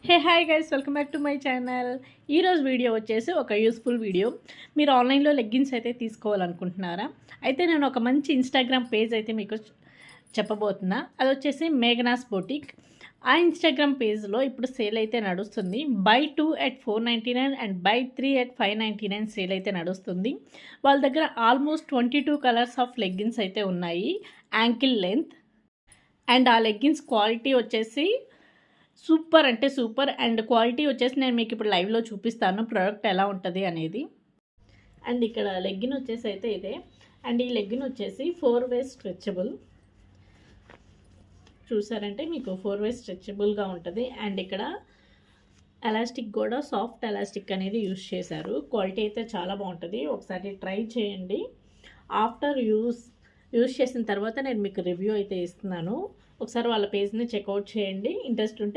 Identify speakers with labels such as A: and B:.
A: Hi guys, welcome back to my channel. ఈరోజు video వచ్చేసి ఒక యూస్ఫుల్ వీడియో. మీరు ఆన్లైన్లో లెగ్గిన్స్ అయితే తీసుకోవాలనుకుంటున్నారా? అయితే నేను ఒక మంచి ఇన్స్టాగ్రామ్ పేజ్ అయితే మీకు చెప్పబోతున్నా. అది వచ్చేసి మేఘనాస్ బొటిక్. ఆ ఇన్స్టాగ్రామ్ పేజ్లో ఇప్పుడు సేల్ అయితే నడుస్తుంది. By 2 at 499 and by 3 at 599 sale అయితే నడుస్తుంది. వాళ్ళ దగ్గర ఆల్మోస్ట్ 22 కలర్స్ ఆఫ్ లెగ్గిన్స్ అయితే ఉన్నాయి, యాంకిల్ లెంత్. అండ్ ఆ లెగ్గిన్స్ క్వాలిటీ వచ్చేసి సూపర్ అంటే సూపర్. అండ్ క్వాలిటీ వచ్చేసి నేను మీకు ఇప్పుడు లైవ్లో చూపిస్తాను ప్రోడక్ట్ ఎలా ఉంటుంది అనేది. అండ్ ఇక్కడ లెగ్గిన్ వచ్చేసి అయితే ఇదే. అండ్ ఈ లెగ్గిన్ వచ్చేసి 4 ways స్ట్రెచబుల్. చూసారంటే మీకు 4 ways స్ట్రెచబుల్గా ఉంటుంది. అండ్ ఇక్కడ ఎలాస్టిక్ కూడా సాఫ్ట్ ఎలాస్టిక్ అనేది యూస్ చేశారు. క్వాలిటీ అయితే చాలా బాగుంటుంది, ఒకసారి ట్రై చేయండి. ఆఫ్టర్ యూస్ చేసిన తర్వాత నేను మీకు రివ్యూ అయితే ఇస్తున్నాను. ఒకసారి వాళ్ళ పేజ్ని చెక్అవుట్ చేయండి, ఇంట్రెస్ట్ ఉంటే.